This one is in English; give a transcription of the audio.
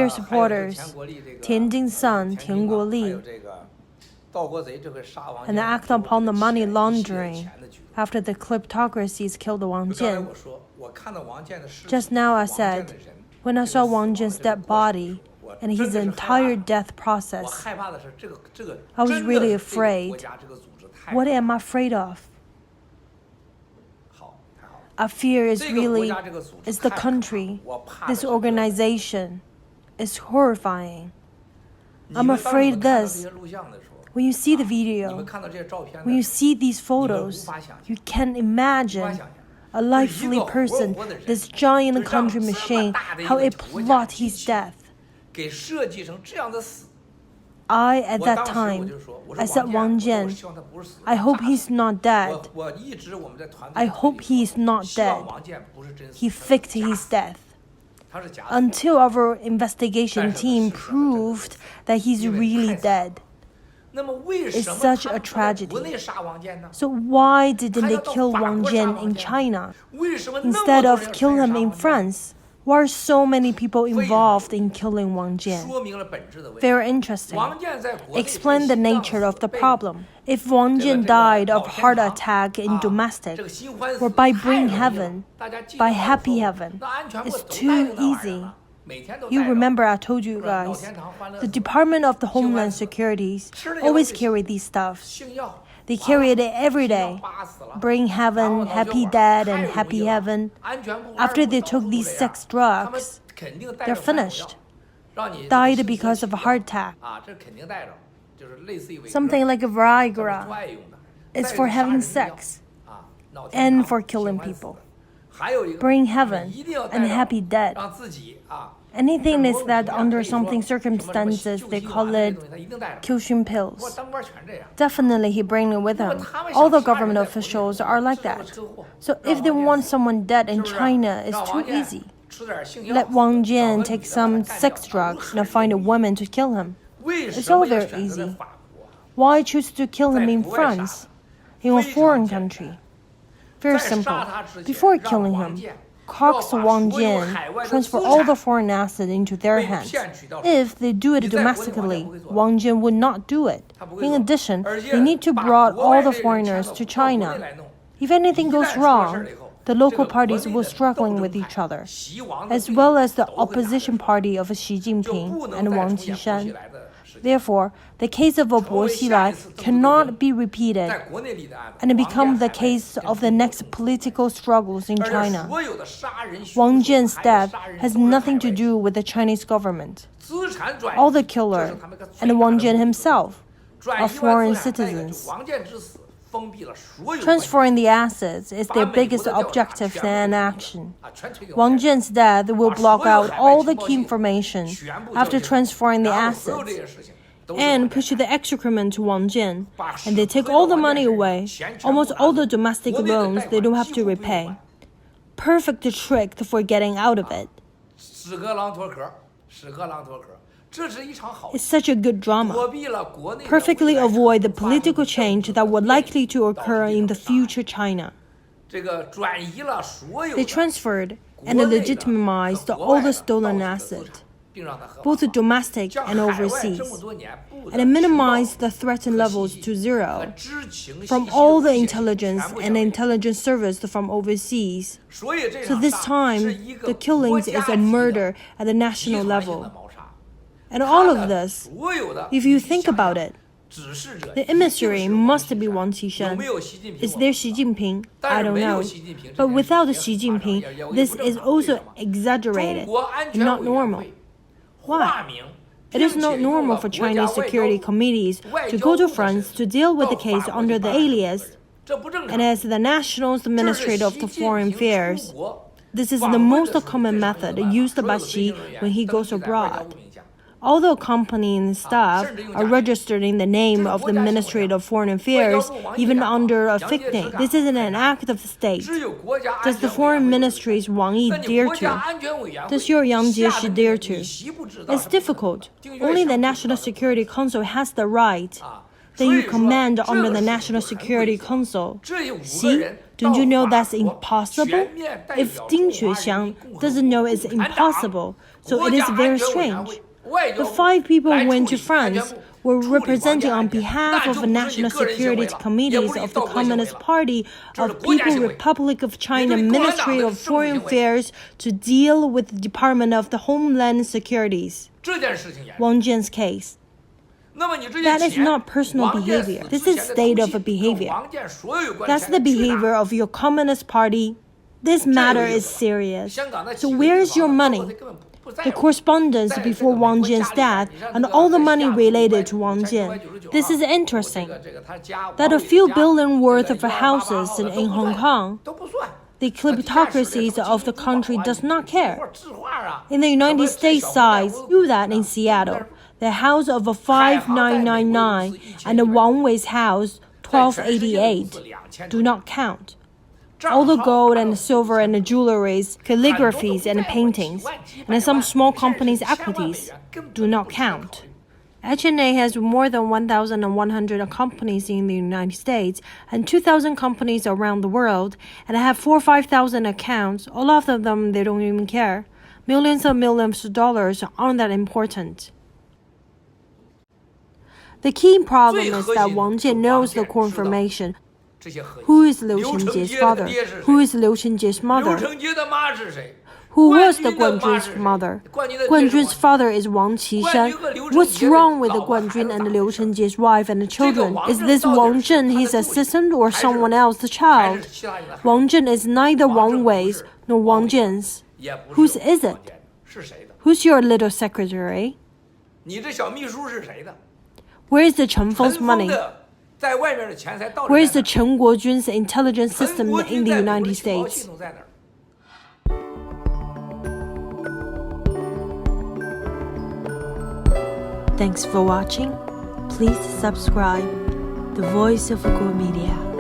their supporters, Tianjin Sun, Tian Guoli, and act upon the money laundering after the kleptocracies killed Wang Jian. Just now I said, when I saw Wang Jian's dead body and his entire death process, I was really afraid. What am I afraid of? I fear is the country, this organization. It's horrifying. I'm afraid this. When you see the video, when you see these photos, you can imagine a lively person, this giant country machine, how it plot his death. At that time, I said, Wang Jian, I hope he's not dead. I hope he is not dead. He faked his death. Until our investigation team proved that he's really dead. It's such a tragedy. So why didn't they kill Wang Jian in China instead of kill him in France? Why are so many people involved in killing Wang Jian? Very interesting. Explain the nature of the problem. If Wang Jian died of heart attack in domestic, or by bring heaven, by happy heaven, it's too easy. You remember I told you guys, the Department of the Homeland Security always carry these stuff. They carry it every day. Bring heaven, happy dead, and happy heaven. After they took these 6 drugs, they're finished. Died because of a heart attack. Something like a Viagra. It's for having sex and for killing people. Bring heaven and happy dead. Anything is that under something circumstances, they call it Kyushin pills. Definitely he bring it with him. All the government officials are like that. So if they want someone dead in China, it's too easy. Let Wang Jian take some sex drugs and find a woman to kill him. It's all very easy. Why choose to kill him in France, in a foreign country? Very simple. Before killing him, coax Wang Jian, transfer all the foreign assets into their hands. If they do it domestically, Wang Jian would not do it. In addition, they need to bring all the foreigners to China. If anything goes wrong, the local parties will struggling with each other, as well as the opposition party of Xi Jinping and Wang Jian. Therefore, the case of Bo Xilai cannot be repeated and become the case of the next political struggles in China. Wang Jian's death has nothing to do with the Chinese government. All the killer and Wang Jian himself are foreign citizens. Transferring the assets is their biggest objective and action. Wang Jian's death will block out all the key information after transferring the assets and push the excrement to Wang Jian, and they take all the money away, almost all the domestic loans they don't have to repay. Perfect trick for getting out of it. It's such a good drama. Perfectly avoid the political change that would likely to occur in the future China. They transferred and legitimized all the stolen assets, both domestic and overseas, and minimized the threat levels to zero from all the intelligence and intelligence service from overseas. So this time, the killings is a murder at the national level. And all of this, if you think about it, the emissary must be Wang Qishan. Is there Xi Jinping? I don't know. But without Xi Jinping, this is also exaggerated and not normal. Why? It is not normal for Chinese security committees to go to France to deal with the case under the alias, and as the National Administrator of the Foreign Affairs. This is the most common method used by Xi when he goes abroad. All the company and staff are registered in the name of the Ministry of Foreign Affairs, even under a fake name. This is an act of state. Does the Foreign Ministry's Wang Yi dare to? Does your Yang Jieshi dare to? It's difficult. Only the National Security Council has the right. Then you command under the National Security Council. See, Don't you know that's impossible? If Ding Xuexiang doesn't know it's impossible, so it is very strange. The 5 people who went to France were representing on behalf of the National Security Committees of the Communist Party of People's Republic of China Ministry of Foreign Affairs to deal with the Department of the Homeland Securities. Wang Jian's case. That is not personal behavior. This is state of behavior. That's the behavior of your Communist Party. This matter is serious. So where is your money? The correspondence before Wang Jian's death and all the money related to Wang Jian. This is interesting. That a few billion worth of houses in Hong Kong, the kleptocracies of the country does not care. In the United States side, do that in Seattle. The house of a 5999 and the Wang Wei's house 1288 do not count. All the gold and silver and the jewelries, calligraphies and paintings, and some small companies' equities do not count. H&A has more than 1,100 companies in the United States and 2,000 companies around the world, and have 4,000 or 5,000 accounts. All of them, they don't even care. Millions of dollars aren't that important. The key problem is that Wang Jian knows the core information. Who is Liu Chenjie's father? Who is Liu Chenjie's mother? Who was the Guan Jun's mother? Guan Jun's father is Wang Qishan. What's wrong with the Guan Jun and Liu Chenjie's wife and children? Is this Wang Zhen his assistant or someone else's child? Wang Zhen is neither Wang Wei's nor Wang Jian's. Whose is it? Who's your little secretary? Where is the Chen Feng's money? Where is the Chen Guojun's intelligence system in the United States? Thanks for watching. Please subscribe. The Voice of Go Media.